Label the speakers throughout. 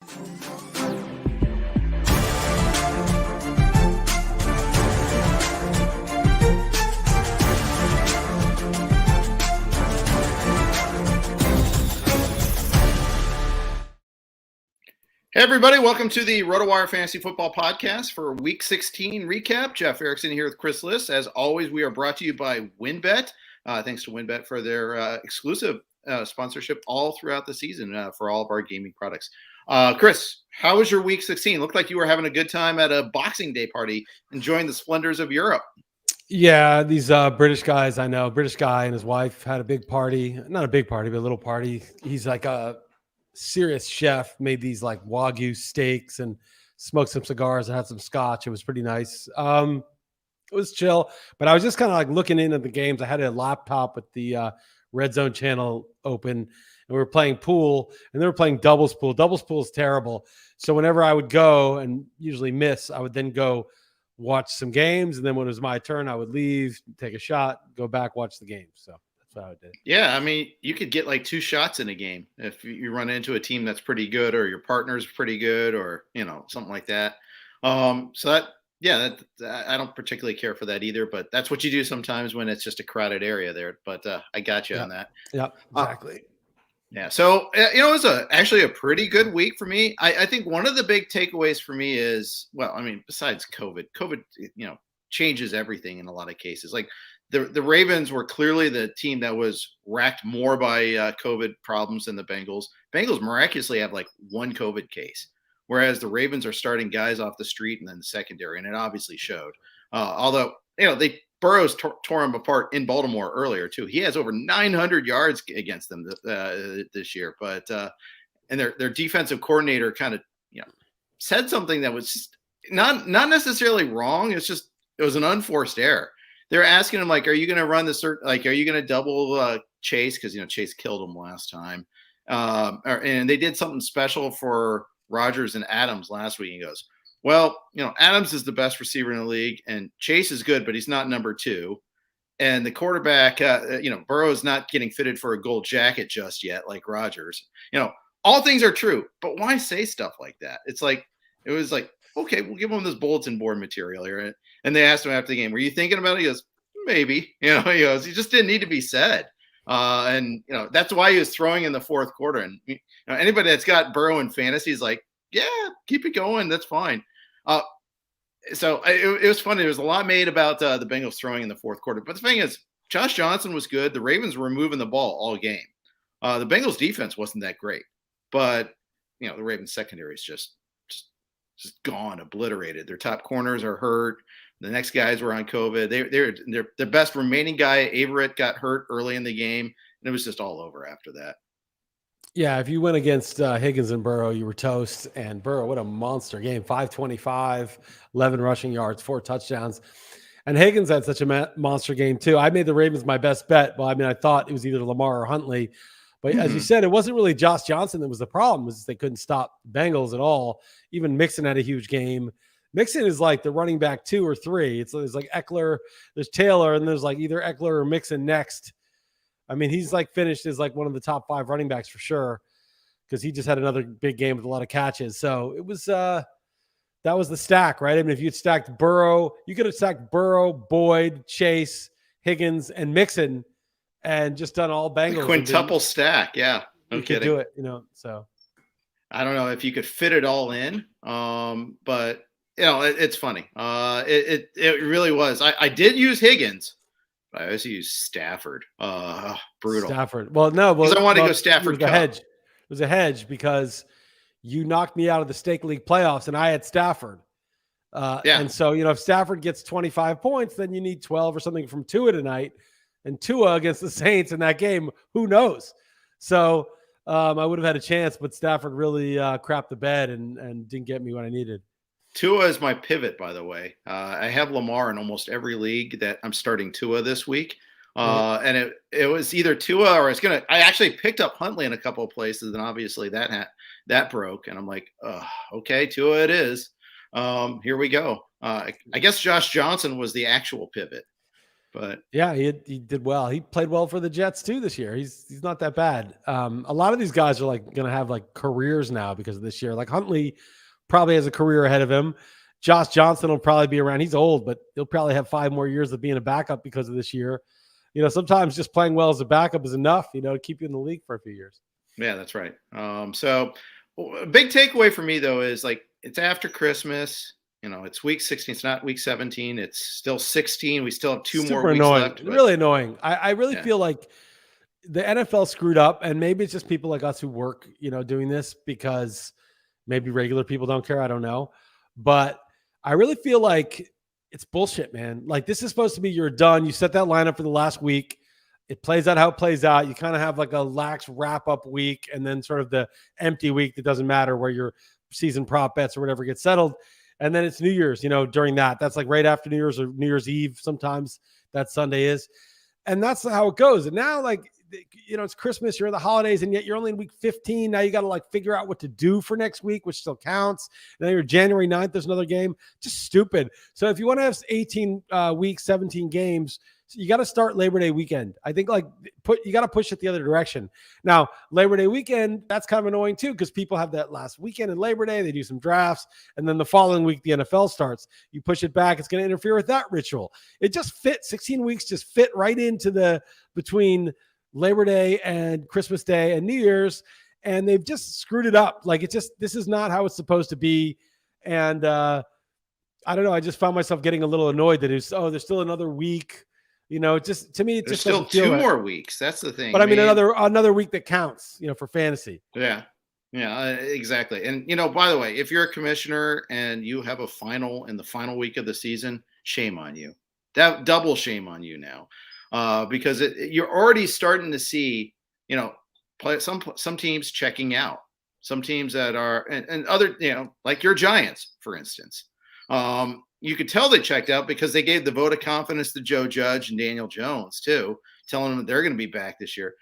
Speaker 1: Hey, everybody. Welcome to the RotoWire Fantasy Football Podcast for Week 16 recap. Jeff Erickson here with Chris Liss. As always, we are brought to you by WynnBET. Thanks to WynnBET for their exclusive sponsorship all throughout the season for all of our gaming products. Chris, how was your Week 16? Looked like you were having a good time at a Boxing Day party, enjoying the splendors of Europe.
Speaker 2: Yeah, these British guys, I know. British guy and his wife had a big party. Not a big party, but a little party. He's like a serious chef, made these like Wagyu steaks and smoked some cigars and had some scotch. It was pretty nice. It was chill, but I was just kind of like looking into the games. I had a laptop with the Red Zone channel open, and we were playing pool, and they were playing doubles pool. Doubles pool is terrible. So whenever I would go and usually miss, I would then go watch some games, and then when it was my turn, I would leave, take a shot, go back, watch the game. So that's how I did.
Speaker 1: Yeah, I mean, you could get like 2 shots in a game if you run into a team that's pretty good, or your partner's pretty good, or something like that. So that I don't particularly care for that either, but that's what you do sometimes when it's just a crowded area there. But I got you on that.
Speaker 2: Yeah, exactly.
Speaker 1: Yeah, so it was actually a pretty good week for me. I think one of the big takeaways for me is, well, I mean, besides COVID changes everything in a lot of cases. Like the Ravens were clearly the team that was racked more by COVID problems than the Bengals. Bengals miraculously have like 1 COVID case, whereas the Ravens are starting guys off the street and then the secondary, and it obviously showed. Although Burrows tore him apart in Baltimore earlier too. He has over 900 yards against them this year, but and their defensive coordinator kind of said something that was not necessarily wrong. It was an unforced error. They're asking him, like, are you going to run the are you going to double Chase? Because Chase killed him last time, and they did something special for Rodgers and Adams last week. He goes, well, Adams is the best receiver in the league, and Chase is good, but he's not number 2. And the quarterback, Burrow's not getting fitted for a gold jacket just yet, like Rodgers. All things are true, but why say stuff like that? It was like, okay, we'll give him this bulletin board material here. And they asked him after the game, were you thinking about it? He goes, maybe. He goes, it just didn't need to be said. And that's why he was throwing in the fourth quarter. And anybody that's got Burrow in fantasy is like, yeah, keep it going. That's fine. So it was funny. There was a lot made about the Bengals throwing in the fourth quarter. But the thing is, Josh Johnson was good. The Ravens were moving the ball all game. The Bengals defense wasn't that great. But, the Ravens secondary is just gone, obliterated. Their top corners are hurt. The next guys were on COVID. Their best remaining guy, Everett, got hurt early in the game. And it was just all over after that.
Speaker 2: Yeah, if you went against Higgins and Burrow, you were toast. And Burrow, what a monster game. 525, 11 rushing yards, 4 touchdowns. And Higgins had such a monster game too. I made the Ravens my best bet. Well, I mean, I thought it was either Lamar or Huntley. But as you said, it wasn't really Josh Johnson that was the problem. Was they couldn't stop Bengals at all. Even Mixon had a huge game. Mixon is like the running back 2 or 3. It's like Eckler, there's Taylor, and there's like either Eckler or Mixon next. I mean, he's like finished as like one of the top 5 running backs for sure, because he just had another big game with a lot of catches. So it was that was the stack, right? I mean, if you'd stacked Burrow, you could have stacked Burrow, Boyd, Chase, Higgins, and Mixon, and just done all Bengals.
Speaker 1: Quintuple stack, yeah. No kidding.
Speaker 2: Could do it, So
Speaker 1: I don't know if you could fit it all in, but it's funny. It really was. I did use Higgins. I also used Stafford. Brutal.
Speaker 2: Stafford. Well, no.
Speaker 1: Because I wanted to go Stafford.
Speaker 2: It was a hedge because you knocked me out of the Stake League playoffs, and I had Stafford. And so, if Stafford gets 25 points, then you need 12 or something from Tua tonight. And Tua against the Saints in that game, who knows? So I would have had a chance, but Stafford really crapped the bed and didn't get me what I needed.
Speaker 1: Tua is my pivot, by the way. I have Lamar in almost every league that I'm starting Tua this week. And it was either Tua or I actually picked up Huntley in a couple of places, and obviously that broke. And I'm like, okay, Tua it is. Here we go. I guess Josh Johnson was the actual pivot. But
Speaker 2: yeah, he did well. He played well for the Jets too this year. He's not that bad. A lot of these guys are like going to have like careers now because of this year. Like Huntley probably has a career ahead of him. Josh Johnson will probably be around. He's old, but he'll probably have 5 more years of being a backup because of this year. Sometimes just playing well as a backup is enough, to keep you in the league for a few years.
Speaker 1: yeah, that's right. So a big takeaway for me though is like it's after Christmas. It's week 16. It's not week 17. It's still 16. We still have 2 more weeks
Speaker 2: annoying.
Speaker 1: left. But,
Speaker 2: really annoying. I really
Speaker 1: yeah.
Speaker 2: feel like the NFL screwed up, and maybe it's just people like us who work, doing this because maybe regular people don't care. I don't know. But I really feel like it's bullshit, man. Like this is supposed to be you're done. You set that lineup for the last week. It plays out how it plays out. You kind of have like a lax wrap-up week and then sort of the empty week that doesn't matter where your season prop bets or whatever get settled. And then it's New Year's, during that. That's like right after New Year's or New Year's Eve sometimes that Sunday is. And that's how it goes. And now, like, it's Christmas, you're in the holidays, and yet you're only in week 15. Now you got to like figure out what to do for next week, which still counts. Now you're January 9th, there's another game. Just stupid. So if you want to have 18 weeks, 17 games, you got to start Labor Day weekend. I think you got to push it the other direction. Now, Labor Day weekend, that's kind of annoying too, because people have that last weekend in Labor Day, they do some drafts, and then the following week, the NFL starts. You push it back, it's going to interfere with that ritual. It just fits. 16 weeks just fit right into between Labor Day and Christmas Day and New Year's, and they've just screwed it up. Like this is not how it's supposed to be. And I don't know. I just found myself getting a little annoyed that there's still another week. Just to me, it
Speaker 1: There's
Speaker 2: just
Speaker 1: still 2 more weeks. That's the thing.
Speaker 2: But I mean, another week that counts, for fantasy.
Speaker 1: Yeah. Yeah, exactly. And, by the way, if you're a commissioner and you have a final in the final week of the season, shame on you. Double shame on you now. Because you're already starting to see, some teams checking out, some teams that are, and other, like your Giants, for instance. You could tell they checked out because they gave the vote of confidence to Joe Judge and Daniel Jones too, telling them that they're going to be back this year.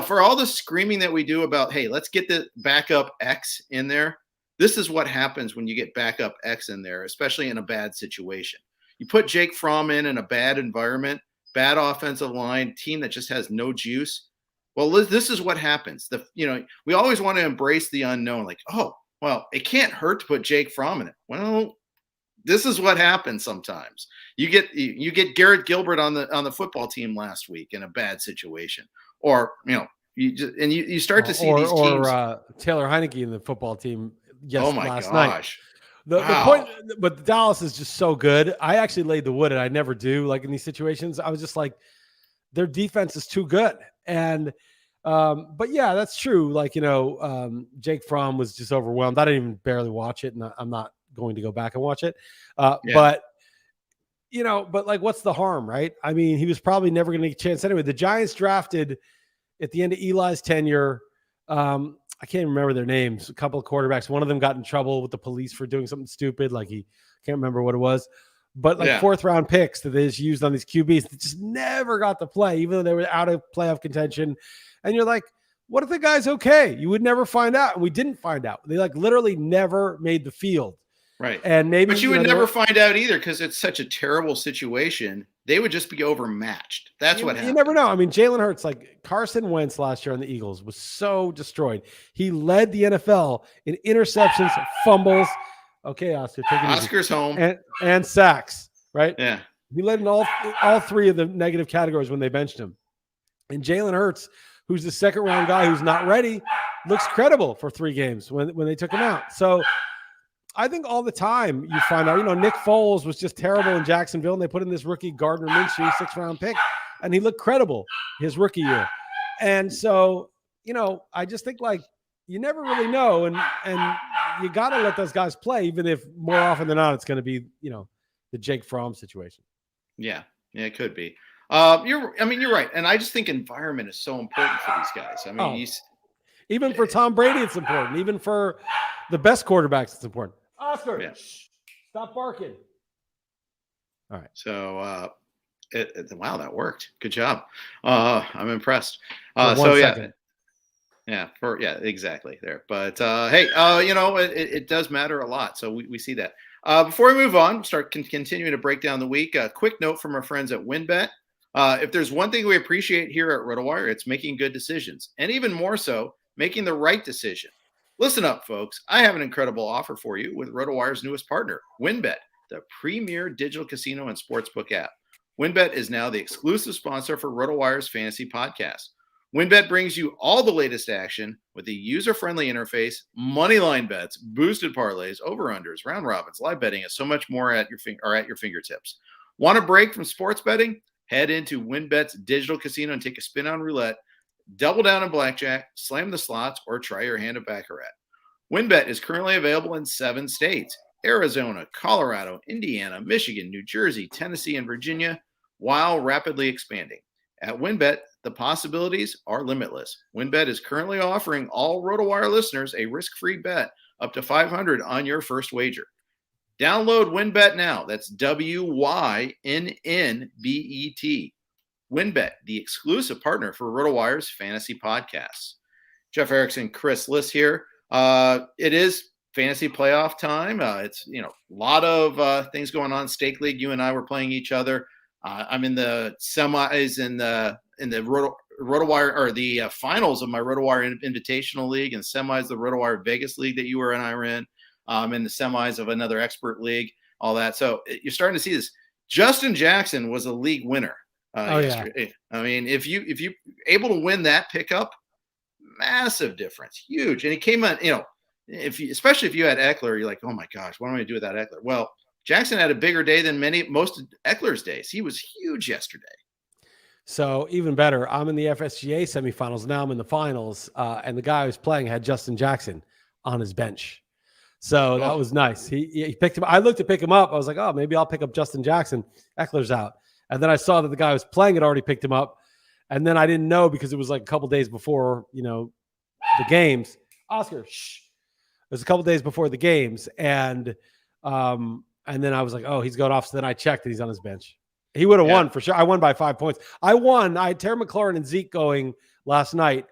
Speaker 1: For all the screaming that we do about, hey, let's get the backup X in there. This is what happens when you get backup X in there, especially in a bad situation. You put Jake Fromm in a bad environment, bad offensive line, team that just has no juice. Well, this is what happens. We always want to embrace the unknown. Like, oh, well, it can't hurt to put Jake Fromm in it. Well, this is what happens sometimes. You get Garrett Gilbert on the football team last week in a bad situation, or you start to see these teams.
Speaker 2: Or Taylor Heineke in the football team. Yes,
Speaker 1: oh my
Speaker 2: last
Speaker 1: gosh.
Speaker 2: Night. The point, but Dallas is just so good. I actually laid the wood, and I never do. Like in these situations, I was just like, their defense is too good. And, but yeah, that's true. Like, Jake Fromm was just overwhelmed. I didn't even barely watch it, and I'm not going to go back and watch it. But like, what's the harm, right? I mean, he was probably never going to get a chance anyway. The Giants drafted at the end of Eli's tenure. I can't remember their names. A couple of quarterbacks. One of them got in trouble with the police for doing something stupid. Like he can't remember what it was, but like 4th round picks that they just used on these QBs that just never got to play, even though they were out of playoff contention. And you're like, what if the guy's okay? You would never find out. And we didn't find out. They like literally never made the field.
Speaker 1: Right.
Speaker 2: And maybe,
Speaker 1: but you would never find out either because it's such a terrible situation. They would just be overmatched. That's what happened.
Speaker 2: You never know. I mean, Jalen Hurts, like Carson Wentz last year on the Eagles, was so destroyed. He led the NFL in interceptions, fumbles. Okay, Oscar, take it easy.
Speaker 1: Oscar's home.
Speaker 2: And sacks, right?
Speaker 1: Yeah.
Speaker 2: He led in all 3 of the negative categories when they benched him. And Jalen Hurts, who's the 2nd round guy who's not ready, looks credible for 3 games when they took him out. So I think all the time you find out, Nick Foles was just terrible in Jacksonville, and they put in this rookie Gardner Minshew 6th round pick, and he looked credible his rookie year. And so, I just think like you never really know, and you got to let those guys play, even if more often than not it's going to be, the Jake Fromm situation.
Speaker 1: Yeah, it could be. You're right, and I just think environment is so important for these guys. I mean,
Speaker 2: even for Tom Brady, it's important. Even for the best quarterbacks, it's important. Oscar, stop barking. All right.
Speaker 1: So, wow, that worked. Good job. I'm impressed.
Speaker 2: Second.
Speaker 1: Exactly there. But hey, it does matter a lot. So we see that. Before we move on, continuing to break down the week. A quick note from our friends at WinBet. If there's one thing we appreciate here at RotoWire, it's making good decisions, and even more so, making the right decision. Listen up, folks. I have an incredible offer for you with RotoWire's newest partner, WynnBET, the premier digital casino and sportsbook app. WynnBET is now the exclusive sponsor for RotoWire's fantasy podcast. WynnBET brings you all the latest action with a user-friendly interface, moneyline bets, boosted parlays, over-unders, round robins, live betting, and so much more at your fingertips. Want a break from sports betting? Head into WynnBET's digital casino and take a spin on roulette, double down on blackjack, slam the slots, or try your hand at baccarat. WynnBET is currently available in 7 states: Arizona, Colorado, Indiana, Michigan, New Jersey, Tennessee, and Virginia, while rapidly expanding. At WynnBET, the possibilities are limitless. WynnBET is currently offering all RotoWire listeners a risk-free bet up to $500 on your first wager. Download WynnBET now. That's WYNNBET. WynnBET, the exclusive partner for RotoWire's fantasy podcasts. Jeff Erickson, Chris Liss here. It is fantasy playoff time. It's a lot of things going on. Stake League, you and I were playing each other. I'm in the semis in the RotoWire, or the finals of my RotoWire Invitational League, and semis the RotoWire Vegas League that you were and I were in. In the semis of another expert league, all that. So you're starting to see this. Justin Jackson was a league winner yesterday. Yeah. I mean, if you able to win that pickup, massive difference, huge. And he came on, especially if you had Eckler, you're like, oh my gosh, what am I going to do without Eckler? Well, Jackson had a bigger day than most of Eckler's days. He was huge yesterday.
Speaker 2: So even better, I'm in the FSGA semifinals. Now I'm in the finals. And the guy I was playing had Justin Jackson on his bench. So that was nice. He picked him. I looked to pick him up. I was like, oh, maybe I'll pick up Justin Jackson. Eckler's out. And then I saw that the guy who was playing had already picked him up. And then I didn't know because it was like a couple days before, the games. Oscar, shh. It was a couple days before the games. And then I was like, oh, he's going off. So then I checked and he's on his bench. He would have won for sure. I won by 5 points. I had Terry McLaurin and Zeke going last night.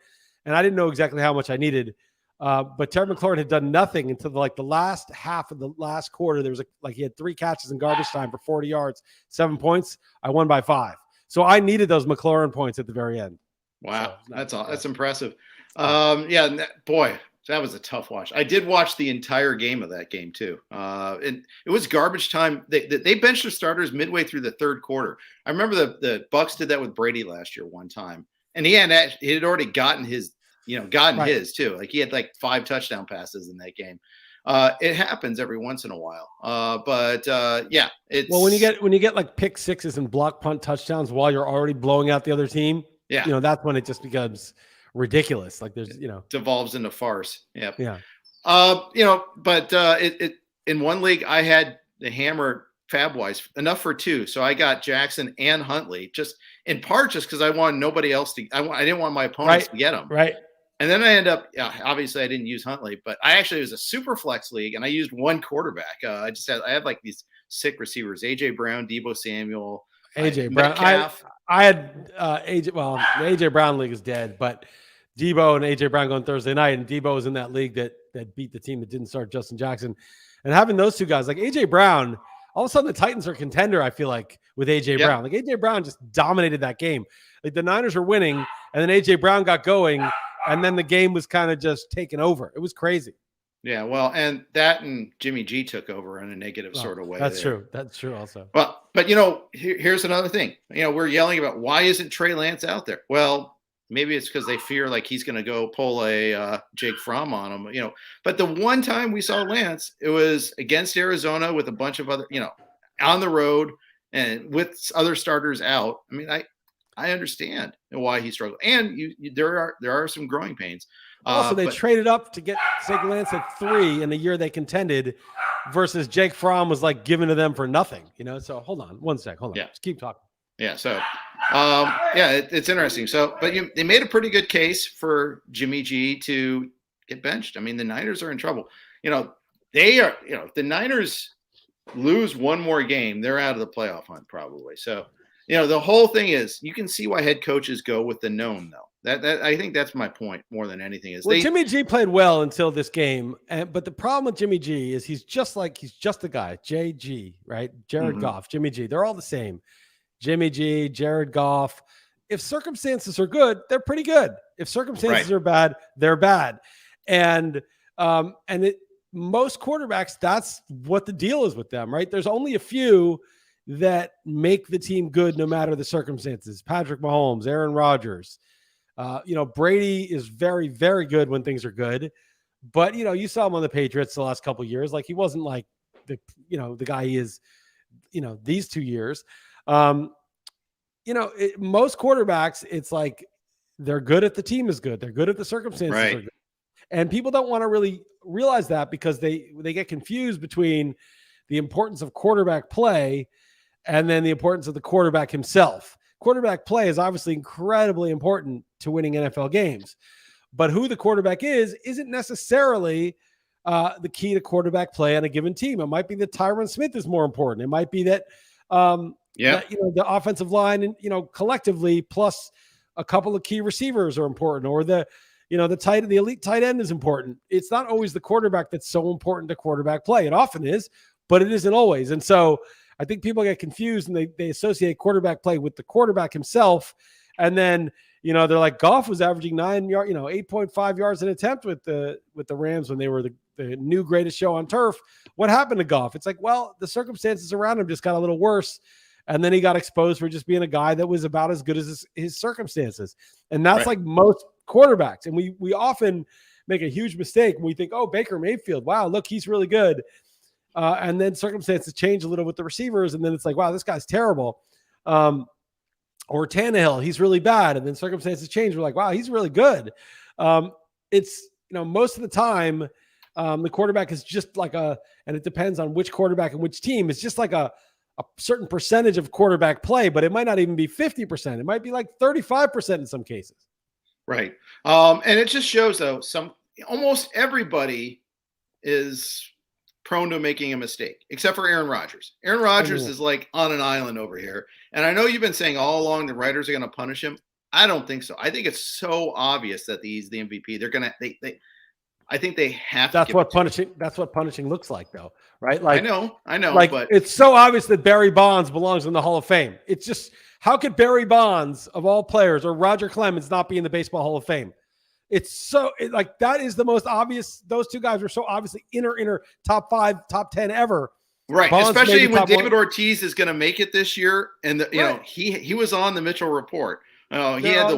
Speaker 2: And I didn't know exactly how much I needed. But Terry McLaurin had done nothing until the last half of the last quarter. There was he had 3 catches in garbage time for 40 yards, 7 points. I won by 5. So I needed those McLaurin points at the very end.
Speaker 1: Wow. So, that's impressive. Boy, that was a tough watch. I did watch the entire game of that game too. And it was garbage time. They benched their starters midway through the third quarter. I remember the Bucs did that with Brady last year one time. And he had already gotten his his too. Like he had 5 touchdown passes in that game. It happens every once in a while. It's
Speaker 2: when you get pick sixes and block punt touchdowns while you're already blowing out the other team. Yeah, that's when it just becomes ridiculous. It
Speaker 1: devolves into farce. Yeah.
Speaker 2: Yeah.
Speaker 1: It in one league I had the hammer fab-wise enough for 2. So I got Jackson and Huntley just in part because I wanted nobody else to. I didn't want my opponents to get them.
Speaker 2: Right.
Speaker 1: And then I end up, obviously I didn't use Huntley, but it was a super flex league and I used one quartback. I had these sick receivers: AJ Brown, Deebo Samuel,
Speaker 2: AJ Brown. I had AJ. Well, the AJ Brown league is dead, but Deebo and AJ Brown going Thursday night, and Deebo was in that league that beat the team that didn't start Justin Jackson, and having those 2 guys AJ Brown. All of a sudden, the Titans are a contender, I feel like, with A.J. Brown. A.J. Brown just dominated that game. The Niners were winning, and then A.J. Brown got going, and then the game was kind of just taken over. It was crazy.
Speaker 1: Yeah, well, and Jimmy G took over in a negative sort of way.
Speaker 2: That's true. That's true also.
Speaker 1: But here's another thing. We're yelling about why isn't Trey Lance out there? Well, maybe it's because they fear he's going to go pull a Jake Fromm on him, But the one time we saw Lance, it was against Arizona with a bunch of other, on the road and with other starters out. I mean, I understand why he struggled, and there are some growing pains.
Speaker 2: Also, they traded up to get Jake Lance at 3 in the year they contended, versus Jake Fromm was given to them for nothing. So hold on, one sec, hold on, just keep talking.
Speaker 1: Yeah. So, it's interesting. So, but they made a pretty good case for Jimmy G to get benched. I mean, the Niners are in trouble. They are. The Niners lose one more game, they're out of the playoff hunt probably. So, the whole thing is you can see why head coaches go with the known though. That I think that's my point more than anything is.
Speaker 2: Jimmy G played well until this game, but the problem with Jimmy G is he's just a guy. JG, right? Jared Goff, Jimmy G. They're all the same. Jimmy G, Jared Goff. If circumstances are good, they're pretty good. If circumstances are bad, they're bad. And most quarterbacks, that's what the deal is with them, right? There's only a few that make the team good no matter the circumstances. Patrick Mahomes, Aaron Rodgers. Brady is very, very good when things are good. But, you saw him on the Patriots the last couple of years. Like, he wasn't like the guy he is, these 2 years. Most quarterbacks, it's like they're good if the team is good. They're good if the circumstances are good. And people don't want to really realize that because they get confused between the importance of quarterback play and then the importance of the quarterback himself. Quarterback play is obviously incredibly important to winning NFL games, but who the quarterback isn't necessarily the key to quarterback play on a given team. It might be that Tyron Smith is more important. It might be that, the offensive line and, collectively plus a couple of key receivers are important, or the elite tight end is important. It's not always the quarterback that's so important to quarterback play. It often is, but it isn't always. And so I think people get confused and they associate quarterback play with the quarterback himself. And then, they're like, Goff was averaging 8.5 yards an attempt with the Rams when they were the new greatest show on turf. What happened to Goff? It's like, well, the circumstances around him just got a little worse. And then he got exposed for just being a guy that was about as good as his circumstances. And that's like most quarterbacks. And we often make a huge mistake when we think, oh, Baker Mayfield, wow, look, he's really good. And then circumstances change a little with the receivers. And then it's like, wow, this guy's terrible. Or Tannehill, he's really bad. And then circumstances change. We're like, wow, he's really good. It's, most of the time, the quarterback is just like and it depends on which quarterback and which team. It's just like a certain percentage of quarterback play, but it might not even be 50%. It might be like 35% in some cases. Right.
Speaker 1: And it just shows, though, almost everybody is prone to making a mistake, except for Aaron Rodgers. Aaron Rodgers is like on an island over here. And I know you've been saying all along the writers are going to punish him. I don't think so. I think it's so obvious that he's the MVP. They're going to, I think they have
Speaker 2: to. That's what punishing looks like, though, right? Like,
Speaker 1: I know,
Speaker 2: like,
Speaker 1: but
Speaker 2: it's so obvious that Barry Bonds belongs in the Hall of Fame. It's just, how could Barry Bonds, of all players, or Roger Clemens not be in the Baseball Hall of Fame? It's so that is the most obvious. Those two guys are so obviously inner top 5, top 10 ever.
Speaker 1: Right. Bonds, especially when David Ortiz is going to make it this year. And he was on the Mitchell report. He had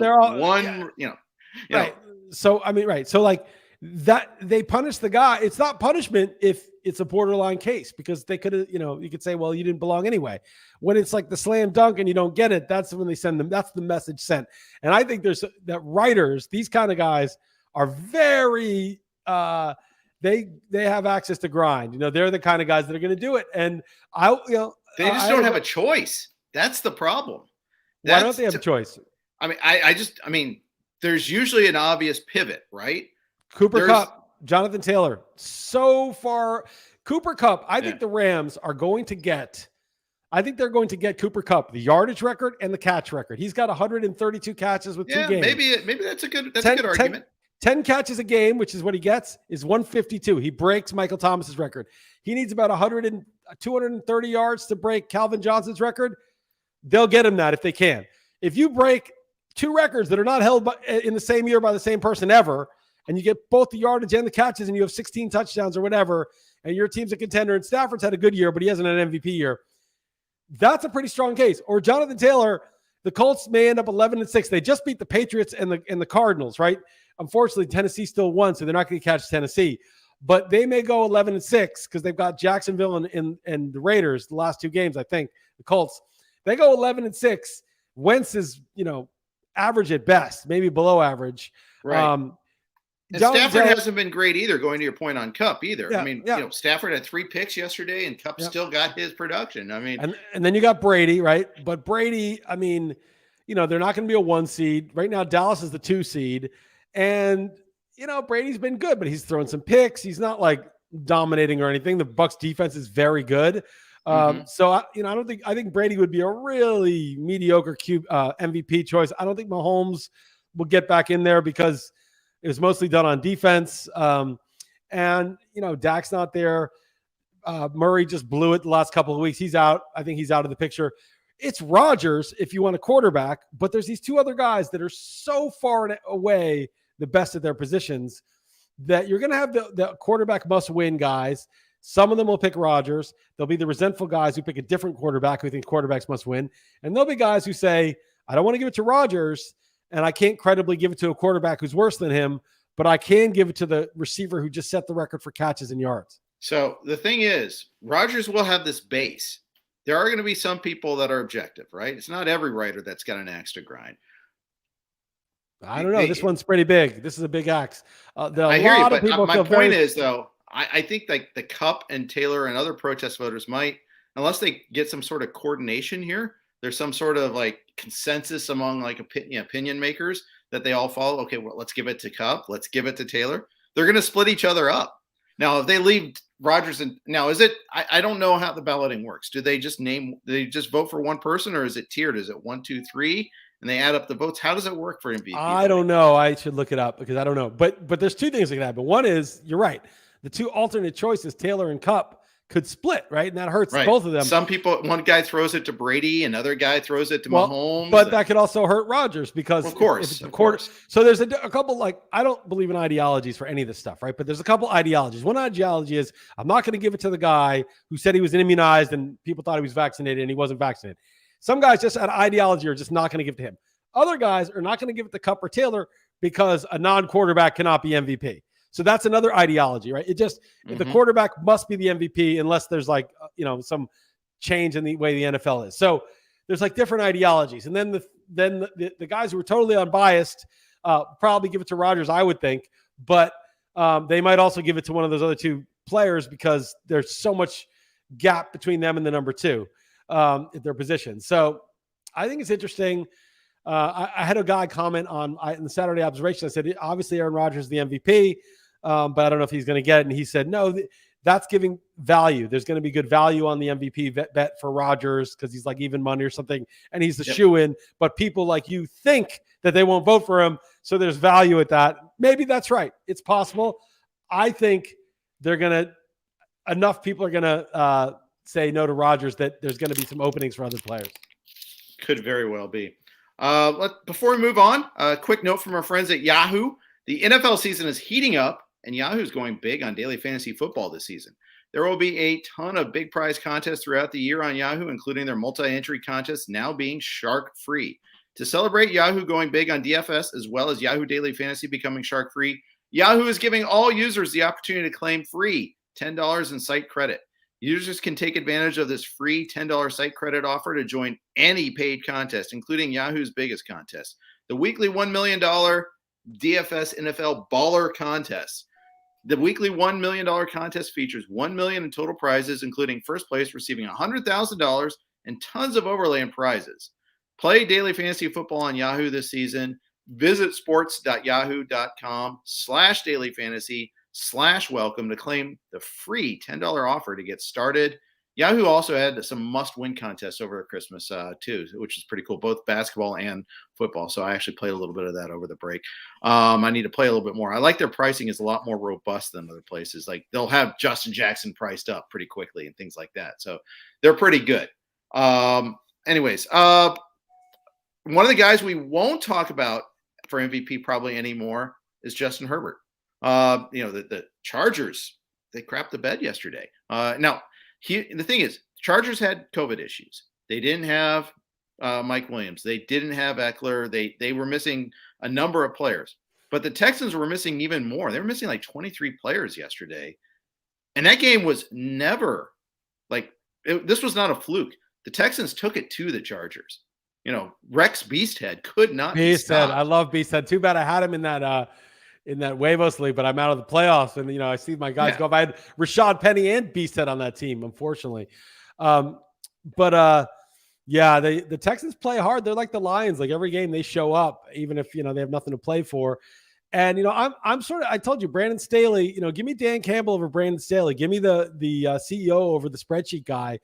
Speaker 1: right.
Speaker 2: So, I mean, right. So like that, they punish the guy. It's not punishment if it's a borderline case, because they could have, you could say, well, you didn't belong anyway. When it's like the slam dunk and you don't get it, that's when they send them. That's the message sent. And I think that writers, these kind of guys are very, they have access to grind. They're the kind of guys that are going to do it. And
Speaker 1: they just don't have a choice. That's the problem.
Speaker 2: Why don't they have a choice?
Speaker 1: I mean, there's usually an obvious pivot, right?
Speaker 2: Cooper Kupp, Jonathan Taylor, so far. Cooper Kupp, I think the Rams are going to get. I think they're going to get Cooper Kupp the yardage record and the catch record. He's got 132 catches with 2 games.
Speaker 1: Maybe that's a good argument.
Speaker 2: 10 catches a game, which is what he gets, is 152. He breaks Michael Thomas's record. He needs about 230 yards to break Calvin Johnson's record. They'll get him that if they can. If you break 2 records that are not held in the same year by the same person ever, and you get both the yardage and the catches, and you have 16 touchdowns or whatever, and your team's a contender, and Stafford's had a good year, but he hasn't had an MVP year, that's a pretty strong case. Or Jonathan Taylor, the Colts may end up 11-6. They just beat the Patriots and the Cardinals, right? Unfortunately, Tennessee still won, so they're not going to catch Tennessee. But they may go 11-6 because they've got Jacksonville and the Raiders the last 2 games, I think, the Colts. They go 11-6. Wentz is, average at best, maybe below average.
Speaker 1: Right. And Stafford hasn't been great either, going to your point on Kupp either. Yeah, Stafford had 3 picks yesterday, and Kupp still got his production.
Speaker 2: And then you got Brady, right? But Brady, they're not going to be a 1 seed. Right now, Dallas is the 2 seed. And, Brady's been good, but he's throwing some picks. He's not like dominating or anything. The Bucs defense is very good. So I think Brady would be a really mediocre MVP choice. I don't think Mahomes will get back in there because it was mostly done on defense. And Dak's not there. Murray just blew it the last couple of weeks. He's out. I think he's out of the picture. it's Rodgers if you want a quarterback, but there's these two other guys that are so far away the best at their positions that you're going to have the quarterback must win guys. Some of them will pick Rodgers. There'll be the resentful guys who pick a different quarterback who think quarterbacks must win. And there'll be guys who say, I don't want to give it to Rodgers, and I can't credibly give it to a quarterback who's worse than him, but I can give it to the receiver who just set the record for catches and yards.
Speaker 1: So the thing is, Rodgers will have this base. There are going to be some people that are objective, right? It's not every writer that's got an axe to grind.
Speaker 2: I don't know. This one's pretty big. This is a big axe.
Speaker 1: I hear you, but my point is, though, I think like the Cup and Taylor and other protest voters might, unless they get some sort of coordination here, there's some sort of like consensus among like opinion makers that they all follow. Okay, well, let's give it to Cup. Let's give it to Taylor. They're going to split each other up. Now, if they leave Rodgers now is it? I don't know how the balloting works. Do they just vote for one person, or is it tiered? Is it 1, 2, 3, and they add up the votes? How does it work for MVP?
Speaker 2: I don't know. I should look it up because I don't know. But there's two things that can happen. One is you're right. The two alternate choices, Taylor and Cup, could split, right? And that hurts both of them.
Speaker 1: Some people, one guy throws it to Brady, another guy throws it to Mahomes.
Speaker 2: But that could also hurt Rodgers because,
Speaker 1: of course,
Speaker 2: of course. So there's a couple, like, I don't believe in ideologies for any of this stuff, right? But there's a couple ideologies. One ideology is I'm not going to give it to the guy who said he was immunized and people thought he was vaccinated and he wasn't vaccinated. Some guys just had ideology are just not going to give it to him. Other guys are not going to give it to Cup or Taylor because a non-quarterback cannot be MVP. So that's another ideology, right? It just the quarterback must be the MVP unless there's like some change in the way the NFL is. So there's like different ideologies, and then the guys who are totally unbiased probably give it to Rodgers, I would think, but they might also give it to one of those other two players because there's so much gap between them and the number two at their position. So I think it's interesting. I had a guy comment in the Saturday observation. I said, obviously Aaron Rodgers is the MVP. But I don't know if he's going to get it. And he said, no, that's giving value. There's going to be good value on the MVP bet for Rodgers because he's like even money or something. And he's the shoe-in. But people like you think that they won't vote for him. So there's value at that. Maybe that's right. It's possible. I think enough people are going to say no to Rodgers that there's going to be some openings for other players.
Speaker 1: Could very well be. Before we move on, a quick note from our friends at Yahoo. The NFL season is heating up, and Yahoo's going big on daily fantasy football this season. There will be a ton of big prize contests throughout the year on Yahoo, including their multi-entry contests now being shark-free. To celebrate Yahoo going big on DFS, as well as Yahoo Daily Fantasy becoming shark-free, Yahoo is giving all users the opportunity to claim free $10 in site credit. Users can take advantage of this free $10 site credit offer to join any paid contest, including Yahoo's biggest contest, the weekly $1 million DFS NFL Baller Contest. The weekly $1 million contest features $1 million in total prizes, including first place receiving $100,000 and tons of overlay and prizes. Play daily fantasy football on Yahoo this season. Visit sports.yahoo.com/dailyfantasy/welcome to claim the free $10 offer to get started. Yahoo also had some must-win contests over Christmas too, which is pretty cool, both basketball and football. So I actually played a little bit of that over the break. I need to play a little bit more. I like their pricing is a lot more robust than other places. Like they'll have Justin Jackson priced up pretty quickly and things like that. So they're pretty good. Anyways, one of the guys we won't talk about for MVP probably anymore is Justin Herbert. The Chargers, they crapped the bed yesterday. The thing is, Chargers had COVID issues. They didn't have Mike Williams. They didn't have Eckler. They were missing a number of players. But the Texans were missing even more. They were missing like 23 players yesterday. And that game was never this was not a fluke. The Texans took it to the Chargers. Rex Beasthead could not be stopped.
Speaker 2: I love Beasthead. Too bad I had him in that Huevos League, but I'm out of the playoffs. And, I see my guys go up. I had Rashad Penny and Beasthead on that team, unfortunately. The Texans play hard. They're like the Lions. Like every game they show up, even if, they have nothing to play for. And, I told you, Brandon Staley, give me Dan Campbell over Brandon Staley. Give me the CEO over the spreadsheet guy.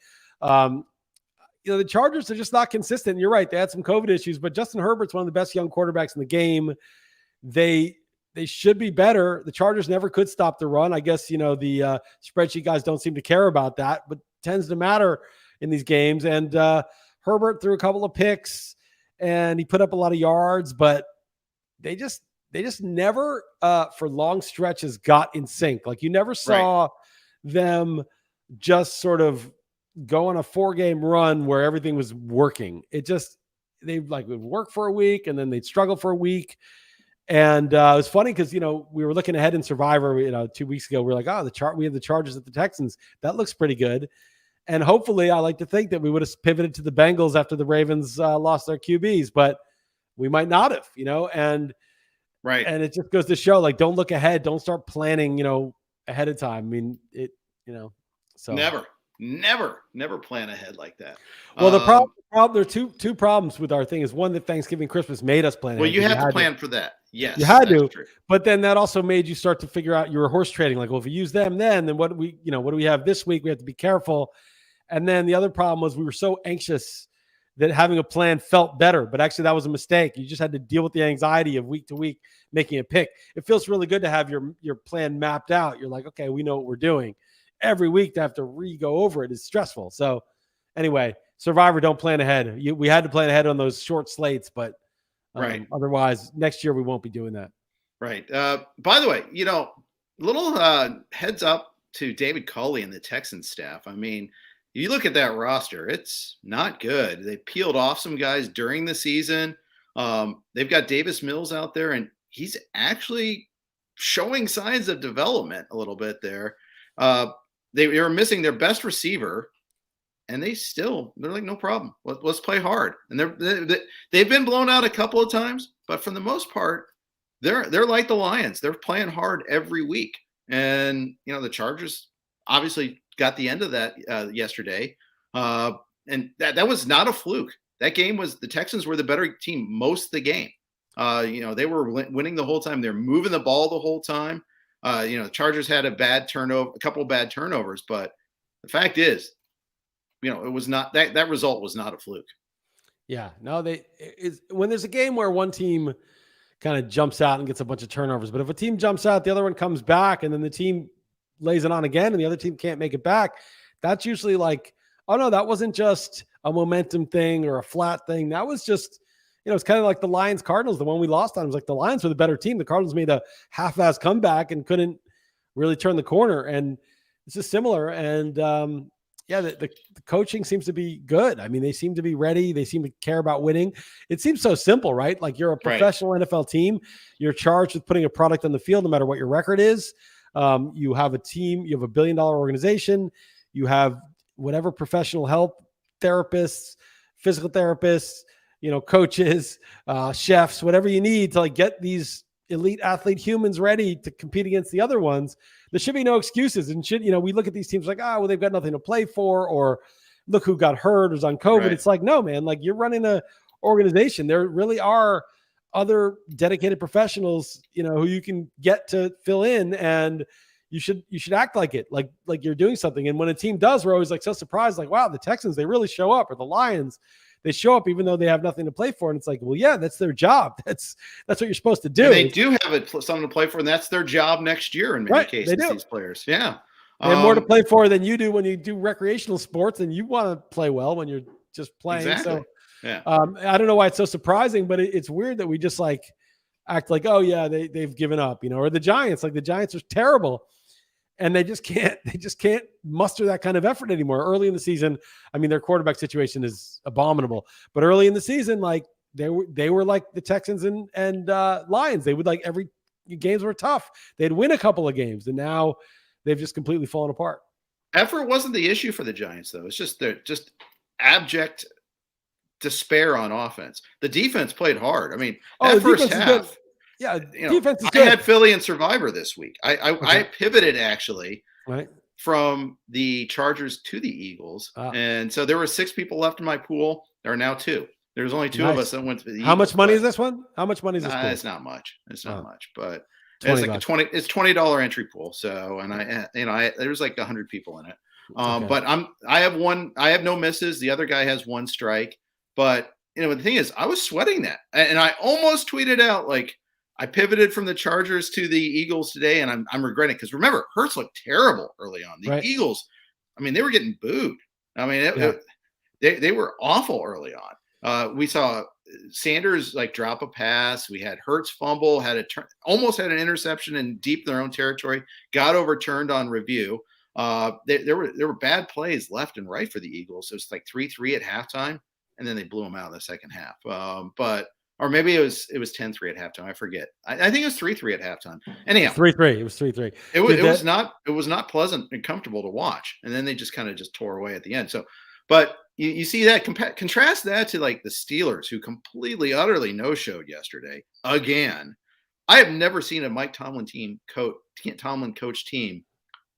Speaker 2: The Chargers are just not consistent. You're right. They had some COVID issues, but Justin Herbert's one of the best young quarterbacks in the game. They should be better. The Chargers never could stop the run. I guess, the spreadsheet guys don't seem to care about that, but tends to matter in these games. And Herbert threw a couple of picks and he put up a lot of yards, but they just never for long stretches got in sync. Like you never saw them just sort of go on a 4-game run where everything was working. They would work for a week and then they'd struggle for a week. And it was funny because, we were looking ahead in Survivor, 2 weeks ago. We were like, we have the Chargers at the Texans. That looks pretty good. And hopefully I like to think that we would have pivoted to the Bengals after the Ravens lost their QBs, but we might not have, and it just goes to show, like, don't look ahead. Don't start planning, ahead of time. I mean, so
Speaker 1: never plan ahead like that.
Speaker 2: Well, the problem there are two problems with our thing is one, that Thanksgiving, Christmas made us plan.
Speaker 1: Well, you had to plan for that. Yes,
Speaker 2: you had to,
Speaker 1: true.
Speaker 2: But then that also made you start to figure out you were horse trading. Like, well, if we use them, then what do we have this week? We have to be careful. And then the other problem was we were so anxious that having a plan felt better, but actually that was a mistake. You just had to deal with the anxiety of week to week making a pick. It feels really good to have your plan mapped out. You're like, okay, we know what we're doing. Every week to have to go over it is stressful. So anyway, Survivor, don't plan ahead. We had to plan ahead on those short slates, but otherwise next year we won't be doing that.
Speaker 1: Right. By the way, little heads up to David Culley and the Texans staff. I mean, you look at that roster, it's not good. They peeled off some guys during the season. They've got Davis Mills out there, and he's actually showing signs of development a little bit there. They were missing their best receiver, and they're like, no problem. Let's play hard. And they've been blown out a couple of times, but for the most part, they're like the Lions. They're playing hard every week. And the Chargers obviously got the end of that yesterday, and that was not a fluke. That game the Texans were the better team most of the game. They were winning the whole time. They're moving the ball the whole time. The Chargers had a couple of bad turnovers, but the fact is, it was not that result was not a fluke.
Speaker 2: Yeah, no, when there's a game where one team kind of jumps out and gets a bunch of turnovers, but if a team jumps out, the other one comes back, and then the team lays it on again, and the other team can't make it back, that's usually like, oh no, that wasn't just a momentum thing or a flat thing. That was just, it's kind of like the Lions Cardinals, the one we lost on. It was like the Lions were the better team. The Cardinals made a half-ass comeback and couldn't really turn the corner. And this is similar. And the coaching seems to be good. I mean, they seem to be ready. They seem to care about winning. It seems so simple, right? Like, you're a professional NFL team. You're charged with putting a product on the field, no matter what your record is. You have a team. You have a $1 billion organization. You have whatever professional help, therapists, physical therapists, coaches, chefs, whatever you need to get these elite athlete humans ready to compete against the other ones. There should be no excuses. And we look at these teams like, well, they've got nothing to play for, or look who got hurt or is on COVID. Right. It's like, no, man, like, you're running an organization. There really are other dedicated professionals, who you can get to fill in, and you should act like it, like you're doing something. And when a team does, we're always so surprised, like, wow, the Texans, they really show up, or the Lions, they show up even though they have nothing to play for. And it's like, well, yeah, that's their job. That's what you're supposed to do.
Speaker 1: And they do have something to play for, and that's their job next year in many cases, these players. Yeah.
Speaker 2: They have more to play for than you do when you do recreational sports, and you want to play well when you're just playing. Exactly. So yeah. I don't know why it's so surprising, but it's weird that we just act like, oh yeah, they've given up, or the Giants, the Giants are terrible. And they just can't muster that kind of effort anymore. Early in the season, I mean, their quarterback situation is abominable. But early in the season, they were like the Texans and Lions. They would every games were tough. They'd win a couple of games, and now they've just completely fallen apart.
Speaker 1: Effort wasn't the issue for the Giants, though. It's just they're just abject despair on offense. The defense played hard. I mean, that first half.
Speaker 2: Yeah, defense is good.
Speaker 1: I had Philly and Survivor this week. I pivoted actually from the Chargers to the Eagles, and so there were 6 people left in my pool. There are now 2. There's only 2 of us that went to the Eagles.
Speaker 2: How much money is this one? How much money is this pool?
Speaker 1: It's not much. It's not much, but it's like it's $20 entry pool. So, and there's like 100 people in it. But I have no misses. The other guy has 1 strike. But the thing is, I was sweating that, and I almost tweeted out I pivoted from the Chargers to the Eagles today, and I'm regretting it, because remember, Hurts looked terrible early on. The Eagles, I mean, they were getting booed. I mean, They were awful early on. We saw Sanders like drop a pass. We had Hurts fumble, almost had an interception in deep in their own territory, got overturned on review. There were bad plays left and right for the Eagles. It was like 3-3 at halftime, and then they blew them out in the second half. Or maybe it was 10-3 at halftime. I forget. I think it was 3-3 at halftime. Anyhow,
Speaker 2: 3-3. It was 3-3.
Speaker 1: It was not pleasant and comfortable to watch. And then they just kind of tore away at the end. So, but you see that contrast that to like the Steelers, who completely, utterly no-showed yesterday again. I have never seen a Mike Tomlin coach team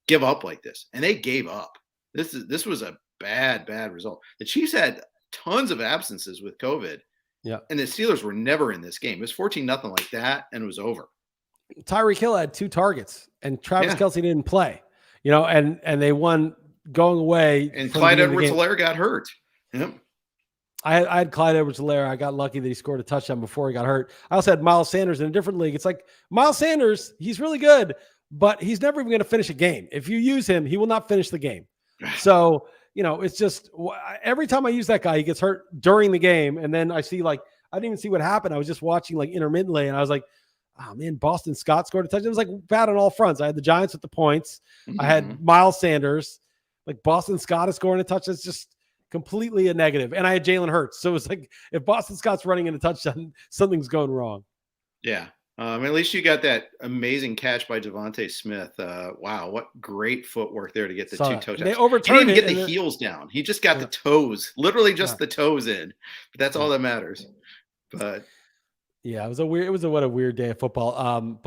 Speaker 1: give up like this, and they gave up. This was a bad result. The Chiefs had tons of absences with COVID.
Speaker 2: Yeah.
Speaker 1: And the Steelers were never in this game. It was 14-0 like that, and it was over.
Speaker 2: Tyreek Hill had 2 targets, and Travis Kelce didn't play. And they won going away.
Speaker 1: And Clyde Edwards-Helaire got hurt. Yep.
Speaker 2: I had Clyde Edwards-Helaire. I got lucky that he scored a touchdown before he got hurt. I also had Miles Sanders in a different league. It's like Miles Sanders, he's really good, but he's never even going to finish a game. If you use him, he will not finish the game. So it's just every time I use that guy, he gets hurt during the game. And then I see I didn't even see what happened. I was just watching intermittently, and I was like, oh man, Boston Scott scored a touchdown. It was like bad on all fronts. I had the Giants with the points. Mm-hmm. I had Miles Sanders, Boston Scott is scoring a touchdown. It's just completely a negative. And I had Jalen Hurts. So it's like, if Boston Scott's running in a touchdown, something's going wrong.
Speaker 1: Yeah. At least you got that amazing catch by Devontae Smith. Wow, what great footwork there to get the 2 touchdowns.
Speaker 2: They overturned
Speaker 1: he didn't get the heels down. He just got the toes, literally just the toes in. But that's all that matters. But
Speaker 2: yeah, what a weird day of football.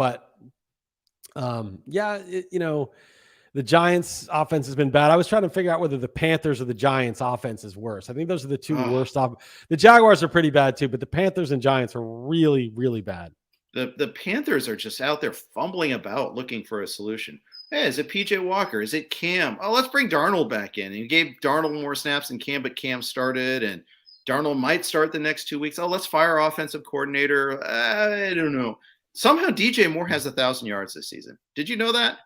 Speaker 2: The Giants offense has been bad. I was trying to figure out whether the Panthers or the Giants offense is worse. I think those are the 2 worst The Jaguars are pretty bad too, but the Panthers and Giants are really, really bad.
Speaker 1: The Panthers are just out there fumbling about looking for a solution. Hey, is it PJ Walker? Is it Cam? Oh, let's bring Darnold back in. And you gave Darnold more snaps than Cam, but Cam started, and Darnold might start the next 2 weeks. Oh, let's fire offensive coordinator. I don't know. Somehow DJ Moore has 1,000 yards this season. Did you know that?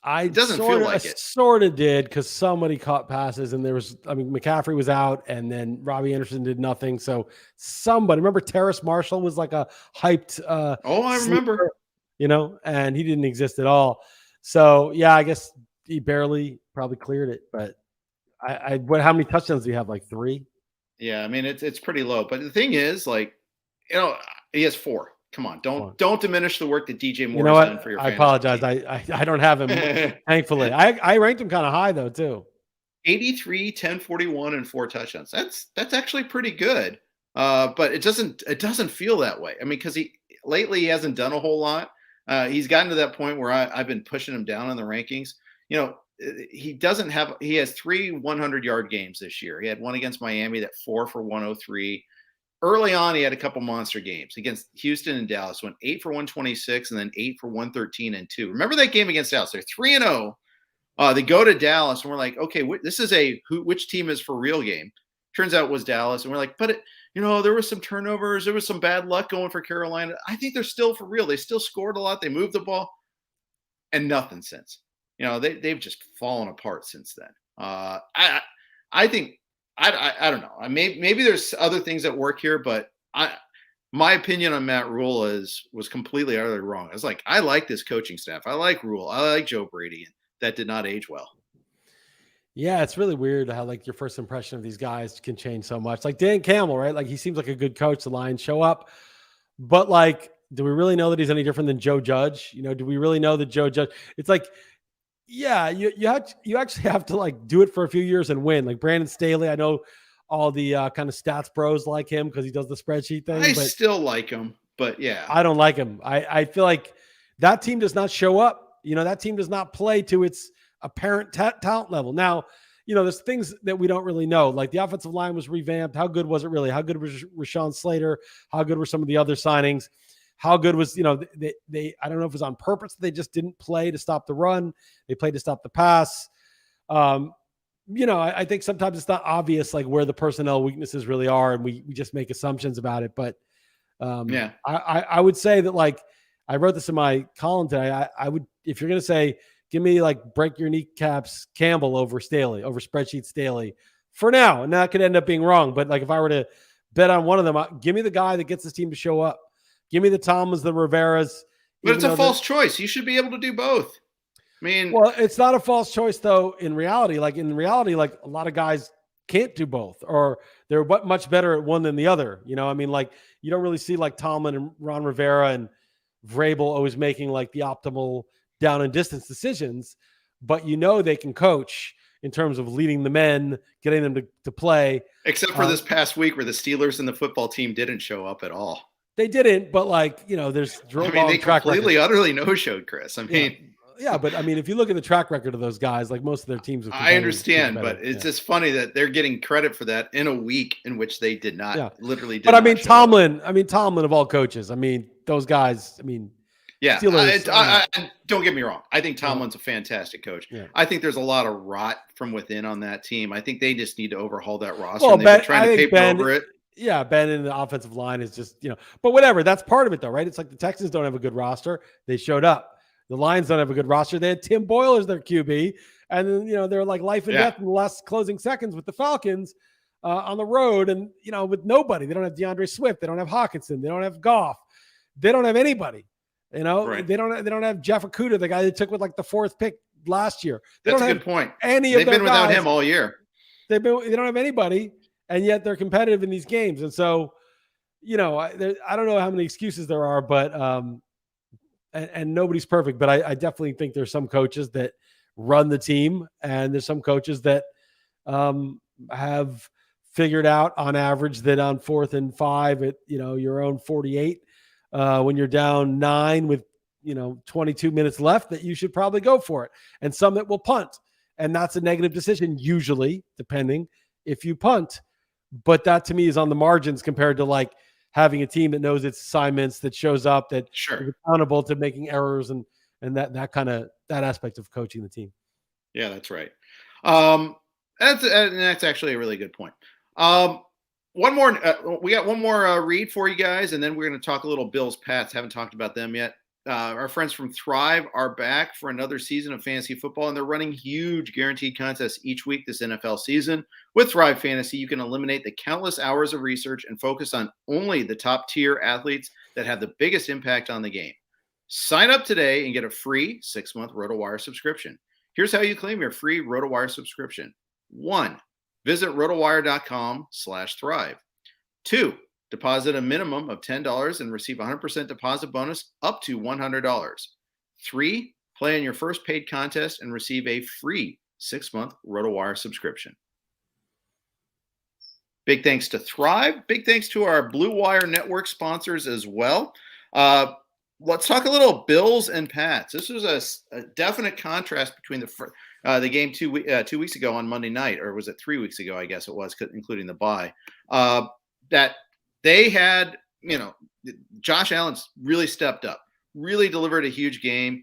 Speaker 2: It doesn't feel like it. Sort of did, because somebody caught passes, and McCaffrey was out, and then Robbie Anderson did nothing. So somebody, remember Terrace Marshall was like a hyped.
Speaker 1: I remember.
Speaker 2: And he didn't exist at all. So yeah, I guess he probably cleared it. But how many touchdowns do you have? 3?
Speaker 1: Yeah, I mean it's pretty low. But the thing is, he has 4. Come on, don't diminish the work that DJ Moore has done for your fantasy.
Speaker 2: I apologize. I don't have him, thankfully. I ranked him kind of high though too.
Speaker 1: 83, 10, 41, and 4 touchdowns. That's actually pretty good. But it doesn't feel that way. I mean, because lately he hasn't done a whole lot. He's gotten to that point where I've been pushing him down in the rankings. He has 3 100-yard games this year. He had one against Miami, that 4 for 103. Early on, he had a couple monster games against Houston and Dallas. Went 8 for 126 and then 8 for 113 and 2. Remember that game against Dallas? They're 3-0. They go to Dallas, and we're like, okay, this is which team is for real game. Turns out it was Dallas, and we're like, but there was some turnovers, there was some bad luck going for Carolina. I think they're still for real. They still scored a lot. They moved the ball, and nothing since. They've just fallen apart since then. I think. I don't know. Maybe there's other things at work here, but my opinion on Matt Rule was completely utterly wrong. I was like, I like this coaching staff. I like Rule. I like Joe Brady, and that did not age well.
Speaker 2: Yeah, it's really weird how your first impression of these guys can change so much. Like Dan Campbell, right? He seems like a good coach. The Lions show up, but do we really know that he's any different than Joe Judge? Do we really know that Joe Judge? It's like. Yeah, you actually have to do it for a few years and win. Like Brandon Staley, I know all the kind of stats pros like him because he does the spreadsheet thing.
Speaker 1: I still like him, but yeah,
Speaker 2: I don't like him. I feel like that team does not show up. That team does not play to its apparent talent level. Now, there's things that we don't really know. Like the offensive line was revamped. How good was it really? How good was Rashawn Slater? How good were some of the other signings? How good was, they I don't know if it was on purpose. They just didn't play to stop the run. They played to stop the pass. I think sometimes it's not obvious where the personnel weaknesses really are. And we just make assumptions about it. But I would say that I wrote this in my column today. I would, if you're going to say, give me break your kneecaps Campbell over Staley, over spreadsheet Staley for now. And that could end up being wrong. But like if I were to bet on one of them, give me the guy that gets his team to show up. Give me the Tomlins, the Riveras.
Speaker 1: But it's a false choice. You should be able to do both. I mean,
Speaker 2: well, it's not a false choice though. In reality, like a lot of guys can't do both, or they're much better at one than the other. You know, I mean, like you don't really see like Tomlin and Ron Rivera and Vrabel always making like the optimal down and distance decisions, but you know they can coach in terms of leading the men, getting them to play.
Speaker 1: Except for this past week where the Steelers and the football team didn't show up at all.
Speaker 2: They didn't, but like, you know, there's
Speaker 1: they completely, utterly no-showed, Chris. I mean,
Speaker 2: yeah, but I mean, if you look at the track record of those guys, like most of their teams,
Speaker 1: I understand, but it's just funny that they're getting credit for that in a week in which they did not literally.
Speaker 2: But I mean, Tomlin of all coaches, I mean, those guys, I mean,
Speaker 1: yeah, Steelers, don't get me wrong. I think Tomlin's a fantastic coach. Yeah. I think there's a lot of rot from within on that team. I think they just need to overhaul that roster.
Speaker 2: Well,
Speaker 1: they've been trying to paper over it.
Speaker 2: Yeah, Ben in the offensive line is just, you know, but whatever. That's part of it, though, right? It's like the Texans don't have a good roster. They showed up. The Lions don't have a good roster. They had Tim Boyle as their QB. And then, you know, they're like life and death in the last closing seconds with the Falcons on the road. And, you know, with nobody. They don't have DeAndre Swift. They don't have Hawkinson. They don't have Goff. They don't have anybody. You know, they don't have Jeff Okudah, the guy they took with like the 4th pick last year.
Speaker 1: That's a good point.
Speaker 2: They've
Speaker 1: been without him all year.
Speaker 2: They don't have anybody. And yet they're competitive in these games. And so, you know, I don't know how many excuses there are, but and nobody's perfect. But I definitely think there's some coaches that run the team, and there's some coaches that have figured out on average that on 4th and 5 at, you know, your own 48, when you're down 9 with, you know, 22 minutes left, that you should probably go for it. And some that will punt. And that's a negative decision, usually, depending if you punt. But that to me is on the margins compared to like having a team that knows its assignments, that shows up, that is accountable to making errors and that aspect of coaching the team.
Speaker 1: Yeah, that's right. That's actually a really good point. We got one more read for you guys, and then we're going to talk a little Bills Pats. Haven't talked about them yet. Our friends from Thrive are back for another season of fantasy football, and they're running huge guaranteed contests each week this NFL season. With Thrive Fantasy, you can eliminate the countless hours of research and focus on only the top-tier athletes that have the biggest impact on the game. Sign up today and get a free 6-month RotoWire subscription. Here's how you claim your free RotoWire subscription. 1, visit rotowire.com/thrive. 2, deposit a minimum of $10 and receive 100% deposit bonus up to $100. 3, play in your first paid contest and receive a free 6-month RotoWire subscription. Big thanks to Thrive. Big thanks to our Blue Wire Network sponsors as well. Let's talk a little Bills and Pats. This was a definite contrast between the game 2 weeks ago on Monday night, or was it 3 weeks ago? I guess it was, including the bye. That they had, you know, Josh Allen's really stepped up, really delivered a huge game.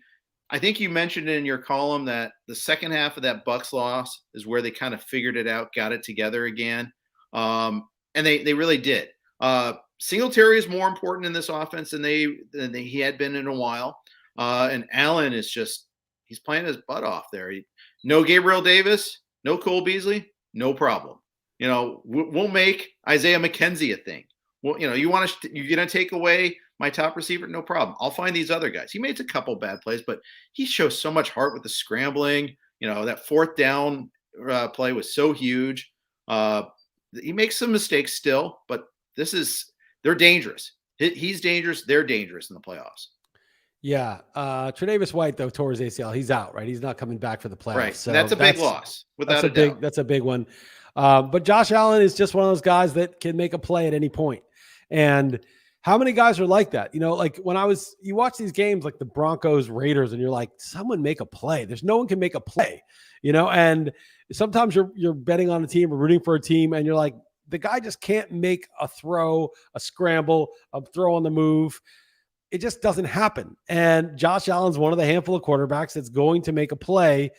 Speaker 1: I think you mentioned in your column that the second half of that Bucs loss is where they kind of figured it out, got it together again. And they really did. Singletary is more important in this offense than he had been in a while. And Allen is he's playing his butt off there. No Gabriel Davis, no Cole Beasley, no problem. You know, we'll make Isaiah McKenzie a thing. Well, you know, you're going to take away my top receiver? No problem. I'll find these other guys. He made a couple bad plays, but he shows so much heart with the scrambling. You know, that 4th down play was so huge. He makes some mistakes still, but they're dangerous. He's dangerous. They're dangerous in the playoffs.
Speaker 2: Yeah. Trinavis White, though, tore his ACL. He's out, right? He's not coming back for the playoffs.
Speaker 1: Right.
Speaker 2: So
Speaker 1: that's a big loss. Without a doubt.
Speaker 2: That's a big one. But Josh Allen is just one of those guys that can make a play at any point. And how many guys are like that? You know, like you watch these games like the Broncos, Raiders, and you're like, someone make a play. There's no one can make a play, you know? And sometimes you're betting on a team or rooting for a team, and you're like, the guy just can't make a throw, a scramble, a throw on the move. It just doesn't happen. And Josh Allen's one of the handful of quarterbacks that's going to make a play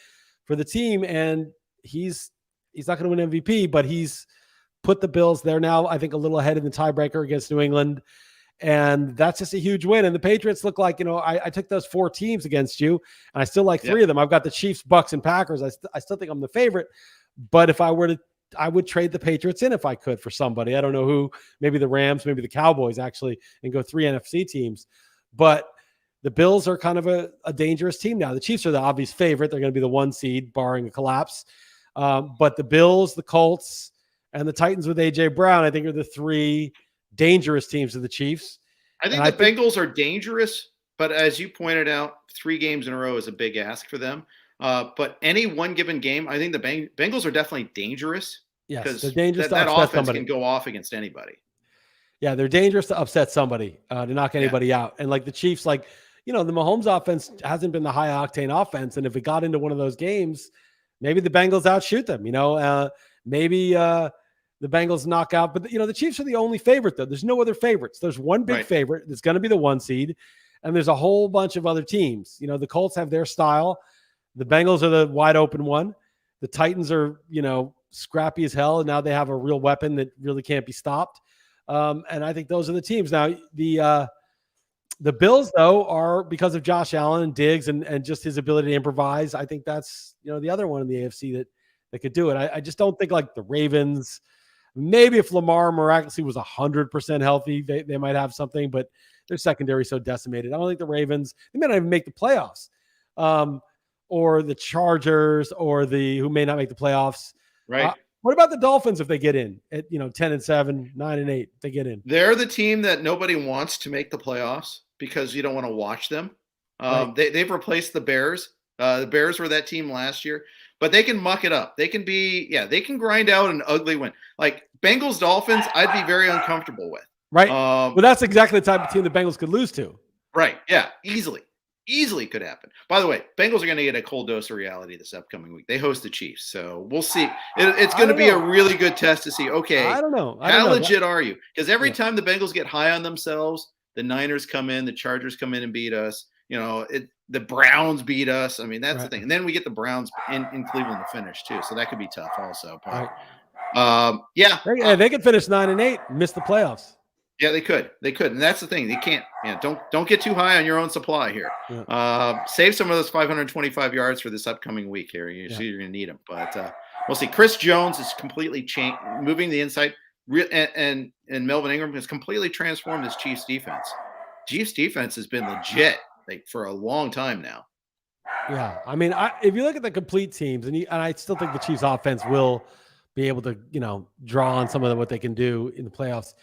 Speaker 2: for the team. And he's not going to win MVP, but he's put the Bills there now, I think, a little ahead in the tiebreaker against New England. And that's just a huge win. And the Patriots look like, you know, I took those 4 teams against you, and I still like 3 of them. I've got the Chiefs, Bucks, and Packers. I still think I'm the favorite. But if I were to would trade the Patriots in if I could for somebody. I don't know who, maybe the Rams, maybe the Cowboys actually, and go 3 NFC teams. But the Bills are kind of a dangerous team now. The Chiefs are the obvious favorite. They're going to be the 1 seed barring a collapse. But the Bills, the Colts, and the Titans with A.J. Brown, I think, are the 3 dangerous teams to the Chiefs.
Speaker 1: I think Bengals are dangerous, but as you pointed out, 3 games in a row is a big ask for them. But any one given game, I think the Bengals are definitely dangerous.
Speaker 2: Yes, they're dangerous.
Speaker 1: That offense can go off against anybody.
Speaker 2: Yeah, they're dangerous to upset somebody, to knock anybody out. And like the Chiefs, like, the Mahomes offense hasn't been the high octane offense. And if it got into one of those games, maybe the Bengals outshoot them, maybe the Bengals knock out. But, the Chiefs are the only favorite, though. There's no other favorites. There's one big favorite that's going to be the 1 seed. And there's a whole bunch of other teams. The Colts have their style. The Bengals are the wide open one. The Titans are, scrappy as hell. And now they have a real weapon that really can't be stopped. And I think those are the teams. Now, the Bills, though, are because of Josh Allen and Diggs and just his ability to improvise. I think that's, the other one in the AFC that could do it. I just don't think like the Ravens, maybe if Lamar miraculously was 100% healthy, they might have something, but their secondary is so decimated. I don't think the Ravens, they may not even make the playoffs, or the Chargers who may not make the playoffs.
Speaker 1: Right.
Speaker 2: What about the Dolphins if they get in at 10-7, 9-8? They get in.
Speaker 1: They're the team that nobody wants to make the playoffs because you don't want to watch them. Right. They've replaced the Bears. The Bears were that team last year, but they can muck it up. They can they can grind out an ugly win. Like Bengals Dolphins, I'd be very uncomfortable with.
Speaker 2: Right. Well, that's exactly the type of team the Bengals could lose to.
Speaker 1: Right. Yeah. Easily could happen. By the way, Bengals are going to get a cold dose of reality this upcoming week. They host the Chiefs, so we'll see. It's going to be a really good test to see, okay,
Speaker 2: I don't know.
Speaker 1: How legit are you? Because every time the Bengals get high on themselves, the Niners come in, the Chargers come in and beat us. The Browns beat us. I mean, that's the thing. And then we get the Browns in Cleveland to finish, too, so that could be tough also. But,
Speaker 2: they could finish 9-8 and miss the playoffs.
Speaker 1: Yeah, they could, and that's the thing. They can't. Don't get too high on your own supply here. Yeah. Save some of those 525 yards for this upcoming week here. You're going to need them, but we'll see. Chris Jones is completely changed, moving the inside, and Melvin Ingram has completely transformed this Chiefs defense. Chiefs defense has been legit for a long time now.
Speaker 2: Yeah, I mean, if you look at the complete teams, and I still think the Chiefs offense will be able to draw on some of what they can do in the playoffs.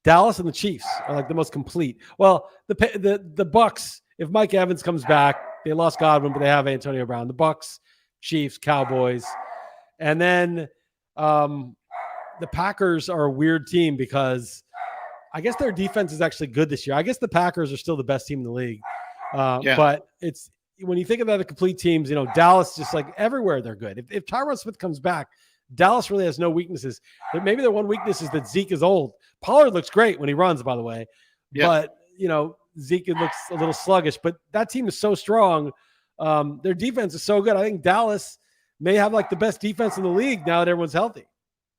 Speaker 2: Dallas and the Chiefs are like the most complete. Well, the Bucks, if Mike Evans comes back, they lost Godwin, but they have Antonio Brown. The Bucks, Chiefs, Cowboys. And then the Packers are a weird team because I guess their defense is actually good this year. I guess the Packers are still the best team in the league. But it's when you think about the complete teams, Dallas just like everywhere they're good. If Tyron Smith comes back, Dallas really has no weaknesses. Maybe their one weakness is that Zeke is old. Pollard looks great when he runs, by the way. Yeah. But, Zeke looks a little sluggish. But that team is so strong. Their defense is so good. I think Dallas may have like the best defense in the league now that everyone's healthy.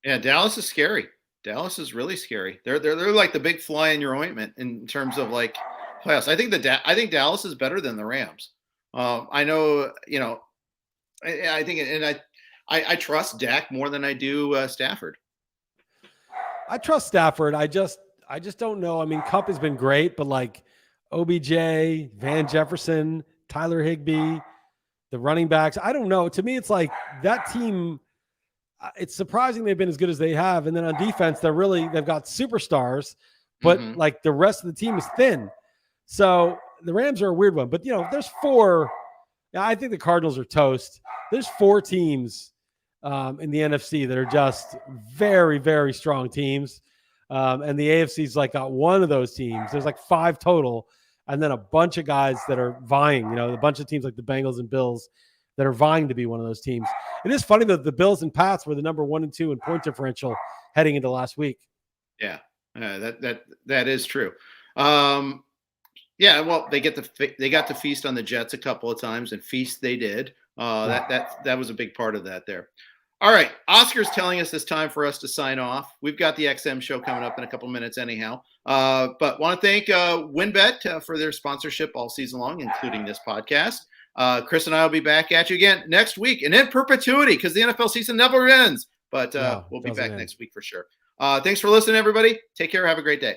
Speaker 1: Yeah, Dallas is scary. Dallas is really scary. They're like the big fly in your ointment in terms of like playoffs. I think Dallas is better than the Rams. I know, I think, and I trust Dak more than I do Stafford.
Speaker 2: I trust Stafford. I just don't know. I mean, Kupp has been great, but like OBJ, Van Jefferson, Tyler Higbee, the running backs, I don't know. To me, it's like that team, it's surprising they've been as good as they have. And then on defense, they've got superstars, but like the rest of the team is thin. So the Rams are a weird one. But, there's 4. I think the Cardinals are toast. There's 4 teams in the NFC that are just very, very strong teams. And the AFC's like got one of those teams. There's like 5 total. And then a bunch of guys that are vying, a bunch of teams like the Bengals and Bills that are vying to be one of those teams. It is funny that the Bills and Pats were the number 1 and 2 in point differential heading into last week.
Speaker 1: Yeah, that is true. Yeah, well, they got to feast on the Jets a couple of times, and feast they did. That was a big part of that there. All right, Oscar's telling us it's time for us to sign off. We've got the XM show coming up in a couple minutes anyhow. But want to thank WinBet for their sponsorship all season long, including this podcast. Chris and I will be back at you again next week and in perpetuity because the NFL season never ends. but
Speaker 2: No,
Speaker 1: we'll be
Speaker 2: doesn't
Speaker 1: back
Speaker 2: end.
Speaker 1: next week for sure. Thanks for listening, everybody. Take care. Have a great day.